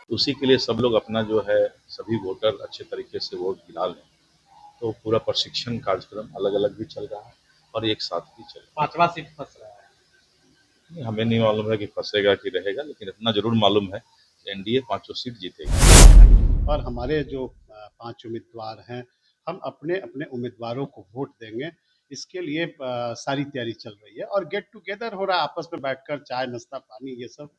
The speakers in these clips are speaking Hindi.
उसी के लिए सब लोग अपना जो है सभी वोटर अच्छे तरीके से वोट गिरा लें। तो पूरा प्रशिक्षण कार्यक्रम अलग-अलग भी चल रहा है और एक साथ भी चल रहा है। 5वां सीट फंस रहा है। नहीं, हमें नहीं मालूम है कि फंसेगा कि रहेगा, लेकिन इतना जरूर मालूम है कि एनडीए 5 सीट जीतेगी। और हमारे जो 5 उम्मीदवार हैं, हम अपने उम्मीदवारों को वोट देंगे। इसके लिए सारी तैयारी चल रही है और गेट टुगेदर हो रहा है, आपस में बैठकर चाय, नाश्ता, पानी ये सब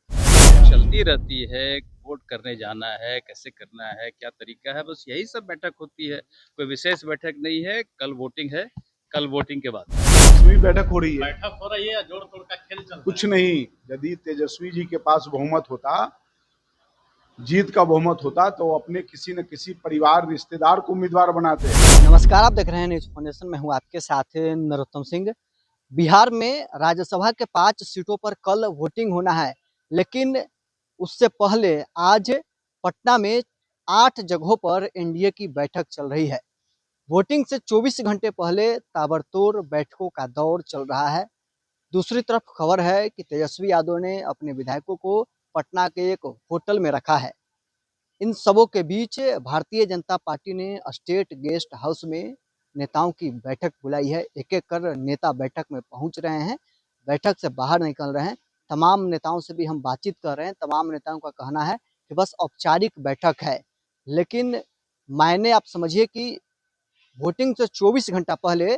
चलती रहती है, वोट करने जाना है, कैसे करना है, क्या तरीका है, बस यही सब बैठक होती है। कोई विशेष बैठक नहीं है। कल वोटिंग है, कल वोटिंग के बाद तेजस्वी बैठक हो रही है। बैठक हो रही है, जोड़ तोड़ का खेल चल रहा है। कुछ नहीं, यदि तेजस्वी जी के पास बहुमत होता, जीत का बहुमत होता, तो अपने किसी न किसी परिवार रिश्तेदार को उम्मीदवार बनाते। नमस्कार, आप देख रहे हैं न्यूज फाउंडेशन में हूं आपके साथ नरोत्तम सिंह। बिहार में राज्यसभा के 5 सीटों पर कल वोटिंग होना है, लेकिन उससे पहले आज पटना में 8 जगहों पर एनडीए की बैठक चल रही है। वोटिंग से 24 घंटे पहले ताबड़तोड़ बैठकों का दौर चल रहा है। दूसरी तरफ खबर है कि तेजस्वी यादव ने अपने विधायकों को पटना के एक होटल में रखा है। इन सबों के बीच भारतीय जनता पार्टी ने स्टेट गेस्ट हाउस में नेताओं की बैठक बुलाई है। एक एक कर नेता बैठक में पहुंच रहे हैं, बैठक से बाहर निकल रहे हैं। तमाम नेताओं से भी हम बातचीत कर रहे हैं। तमाम नेताओं का कहना है कि बस औपचारिक बैठक है, लेकिन मायने आप समझिए कि वोटिंग से 24 घंटा पहले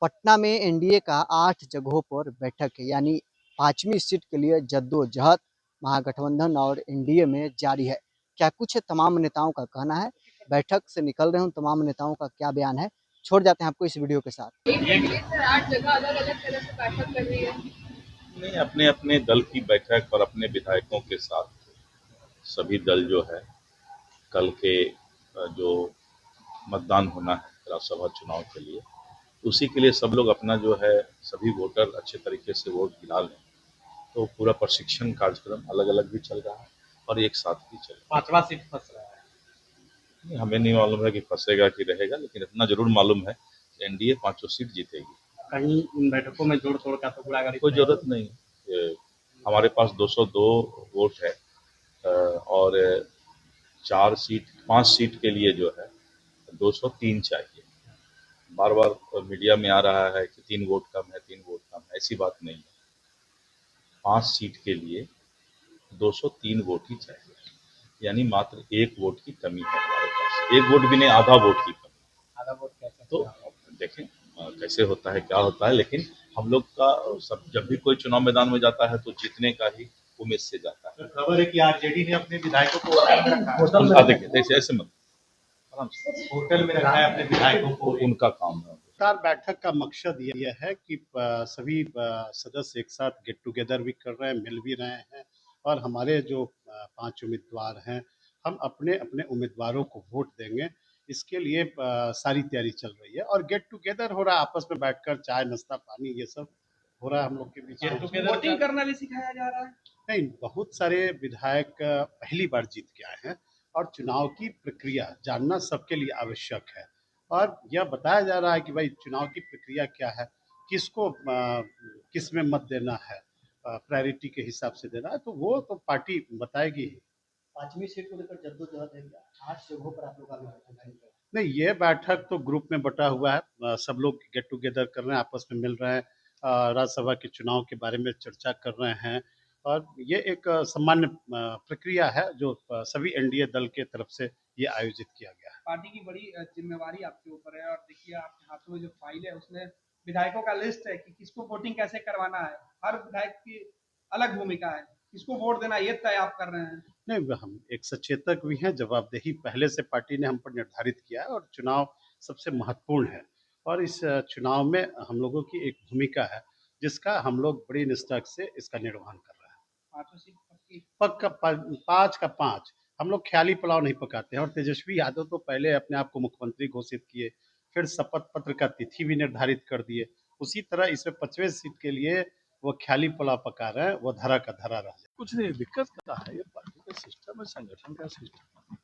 पटना में एनडीए का 8 जगहों पर बैठक है, यानी 5वीं सीट के लिए जद्दोजहद महागठबंधन और एनडीए में जारी है। क्या कुछ है, तमाम नेताओं का कहना है। बैठक से निकल रहे हूं, तमाम नेताओं का क्या बयान है, छोड़ जाते हैं आपको इस वीडियो के साथ। 8 जगह अलग-अलग तरह से बैठक कर रही है। नहीं, अपने अपने दल की बैठक और अपने विधायकों के साथ सभी दल जो है कल के जो मतदान होना है राज्यसभा चुनाव के लिए, उसी के लिए सब लोग अपना जो है सभी वोटर अच्छे तरीके से वोट गिरा लें। तो पूरा प्रशिक्षण कार्यक्रम अलग-अलग भी चल रहा है और एक साथ भी चल रहा है। 5वां सीट फंस रहा है। नहीं, हमें नहीं मालूम है कि फंसेगा कि रहेगा, लेकिन इतना जरूर मालूम है कि एनडीए 5 सीट जीतेगी। कहीं इन बैठकों में जोड़ तोड़ का तो गुड़ागड़ी कोई जरूरत नहीं। हमारे पास 202 वोट है और 5 सीट के लिए जो है 203 चाहिए। बार बार मीडिया में आ रहा है कि 3 वोट कम है, 3 वोट कम है, ऐसी बात नहीं है। 5 सीट के लिए 203 वोट ही चाहिए, यानी मात्र 1 वोट की कमी है हमारे पास। 1 वोट भी नहीं, आधा वोट की कमी। आधा वोट कैसे तो देखें कैसे होता है, क्या होता है, लेकिन हम लोग का सब जब भी कोई चुनाव मैदान में जाता है तो जीतने का ही उम्मीद से जाता है। खबर है कि आरजेडी ने अपने विधायकों को होटल में देखिए ऐसे मत, आराम से, होटल में रखा है अपने विधायकों को। उनका काम है। विस्तार बैठक का मकसद ये है कि सभी सदस्य एक साथ गेट टुगेदर भी कर रहे हैं, मिल भी रहे हैं और हमारे जो 5 उम्मीदवार हैं, हम अपने उम्मीदवारों को वोट देंगे। इसके लिए सारी तैयारी चल रही है और गेट टुगेदर हो रहा है, आपस में बैठकर चाय, नाश्ता, पानी ये सब हो रहा है हम लोग के बीच। वोटिंग करना भी सिखाया जा रहा है। नहीं, बहुत सारे विधायक पहली बार जीत के आए हैं और चुनाव की प्रक्रिया जानना सबके लिए आवश्यक है और यह बताया जा रहा है कि भाई चुनाव की प्रक्रिया क्या है, किसको किस में मत देना है, प्रायोरिटी के हिसाब से देना है, तो वो तो पार्टी बताएगी ही। 5वीं सीट को लेकर जद्दोजहद है, 8 जगहों पर आप लोग नहीं, ये बैठक तो ग्रुप में बटा हुआ है, सब लोग गेट टुगेदर कर रहे हैं, आपस में मिल रहे हैं, राज्यसभा के चुनाव के बारे में चर्चा कर रहे हैं और ये एक सामान्य प्रक्रिया है जो सभी एनडीए दल के तरफ से ये आयोजित किया गया है। पार्टी की बड़ी जिम्मेवारी आपके ऊपर है और देखिए आपके हाथों में जो फाइल है उसमें विधायकों का लिस्ट है कि किसको वोटिंग कैसे करवाना है। हर विधायक की अलग भूमिका है, किसको वोट देना ये तय आप कर रहे हैं। नहीं, हम एक सचेतक भी हैं, जवाबदेही पहले से पार्टी ने हम पर निर्धारित किया है और चुनाव सबसे महत्वपूर्ण है और इस चुनाव में हम लोगों की एक भूमिका है जिसका हम लोग बड़ी निष्ठा से इसका निर्वहन कर रहे हैं। पांचों सीट पक्की। पक्का 5 का 5। हम लोग ख्याली पुलाव नहीं पकाते हैं और तेजस्वी यादव तो पहले अपने आप को मुख्यमंत्री घोषित किए, फिर शपथ पत्र का तिथि भी निर्धारित कर दिए। उसी तरह इसमें 5वें सीट के लिए वो ख्याली पुलाव पका रहे हैं, वो धरा का धरा रह जाए। कुछ नहीं, दिक्कत क्या है, ये पार्टी का सिस्टम है, संगठन का सिस्टम।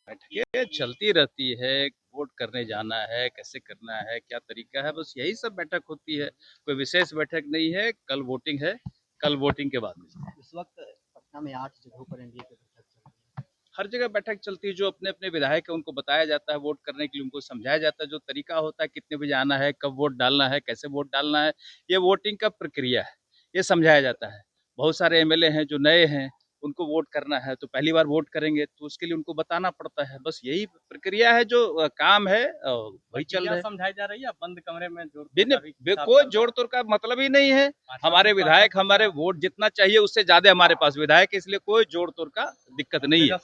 बैठकें चलती रहती है, वोट करने जाना है, कैसे करना है, क्या तरीका है, बस यही सब बैठक होती है। कोई विशेष बैठक नहीं है। कल वोटिंग है, कल वोटिंग के बाद इस वक्त पटना में 8 जगहों पर एनडीए की बैठक चल रही है। हर जगह बैठक चलती है, जो अपने अपने विधायक है उनको बताया जाता है, वोट करने के लिए उनको समझाया जाता है, जो तरीका होता है कितने बजे आना है, कब वोट डालना है, कैसे वोट डालना है, ये वोटिंग का प्रक्रिया है, ये समझाया जाता है। बहुत सारे एमएलए हैं जो नए हैं, उनको वोट करना है तो पहली बार वोट करेंगे तो उसके लिए उनको बताना पड़ता है। बस यही प्रक्रिया है, जो काम है वही चल रहा है। समझाई जा रही है बंद कमरे में कोई जोड़ तोड़ का मतलब ही नहीं है। हमारे विधायक, हमारे वोट जितना चाहिए उससे ज्यादा हमारे पास विधायक, इसलिए कोई जोड़ तोड़ का दिक्कत नहीं है।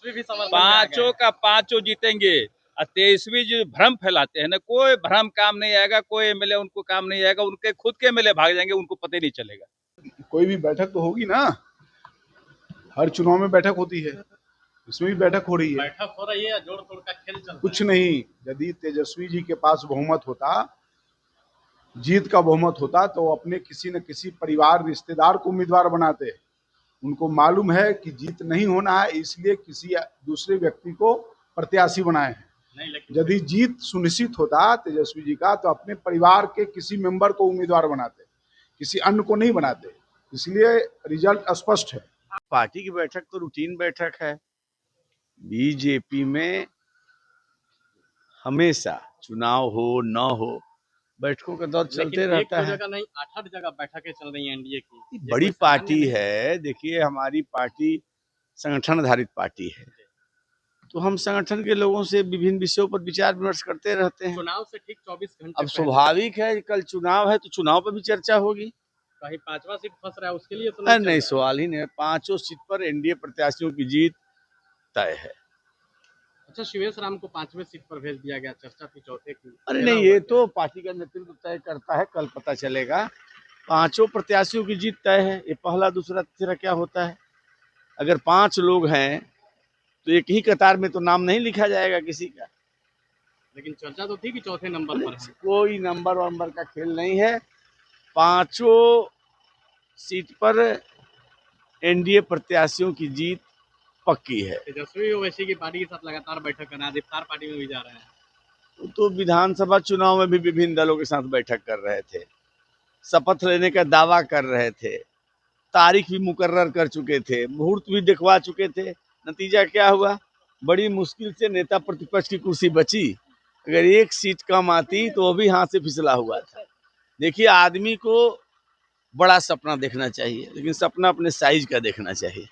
पांचों का पांचों जीतेंगे। 23वीं जो भ्रम फैलाते हैं ना, कोई भ्रम काम नहीं आएगा, कोई एमएलए उनको काम नहीं आएगा, उनके खुद के एमएलए भाग जाएंगे, उनको पता ही नहीं चलेगा। कोई भी बैठक तो होगी ना, हर चुनाव में बैठक होती है, इसमें भी बैठक हो रही है। बैठक हो रही है, जोड़ तोड़ का खेल चल रहा है। कुछ नहीं, यदि तेजस्वी जी के पास बहुमत होता, जीत का बहुमत होता, तो अपने किसी न किसी परिवार रिश्तेदार को उम्मीदवार बनाते। उनको मालूम है कि जीत नहीं होना है, इसलिए किसी दूसरे व्यक्ति को प्रत्याशी बनाए हैं। यदि जीत सुनिश्चित होता तेजस्वी जी का, तो अपने परिवार के किसी मेंबर को उम्मीदवार बनाते, किसी अन्य को नहीं बनाते। इसलिए रिजल्ट स्पष्ट है। पार्टी की बैठक तो रूटीन बैठक है। बीजेपी में हमेशा चुनाव हो न हो, बैठकों का दौर चलते रहता है। नहीं, 8 जगह बैठकें चल रही हैं एनडीए की। बड़ी पार्टी है। देखिए, हमारी पार्टी संगठन आधारित पार्टी है, तो हम संगठन के लोगों से विभिन्न विषयों पर विचार विमर्श करते रहते हैं। चुनाव से ठीक 24 घंटे अब स्वाभाविक है, कल चुनाव है तो चुनाव पर भी चर्चा होगी। कहीं 5वां सीट फंस रहा है, उसके लिए तो नहीं, सवाल ही नहीं है। 5 सीट पर एनडीए प्रत्याशियों की जीत तय है। अच्छा, शिवेश राम को 5वें सीट पर भेज दिया गया, चर्चा थी चौथे की। अरे नहीं, ये तो पार्टी का नेतृत्व तय करता है, कल पता चलेगा। 5 प्रत्याशियों की जीत तय है। ये पहला दूसरा तीसरा क्या होता है? अगर 5 लोग हैं तो एक ही कतार में तो नाम नहीं लिखा जाएगा किसी का। लेकिन चर्चा तो थी कि चौथे नंबर पर है। कोई नंबर का खेल नहीं है। 5 सीट पर एनडीए प्रत्याशियों की जीत पक्की है। तेजस्वी ओवैसी की पार्टी के साथ लगातार बैठक करना, इफ्तार पार्टी में भी जा रहे हैं। तो विधानसभा चुनाव में भी विभिन्न दलों के साथ बैठक कर रहे थे, शपथ लेने का दावा कर रहे थे, तारीख भी मुकर्रर कर चुके थे, मुहूर्त भी दिखवा चुके थे। नतीजा क्या हुआ? बड़ी मुश्किल से नेता प्रतिपक्ष की कुर्सी बची। अगर एक सीट कम आती तो वो भी हाथ से फिसला हुआ था। देखिए, आदमी को बड़ा सपना देखना चाहिए, लेकिन सपना अपने साइज का देखना चाहिए।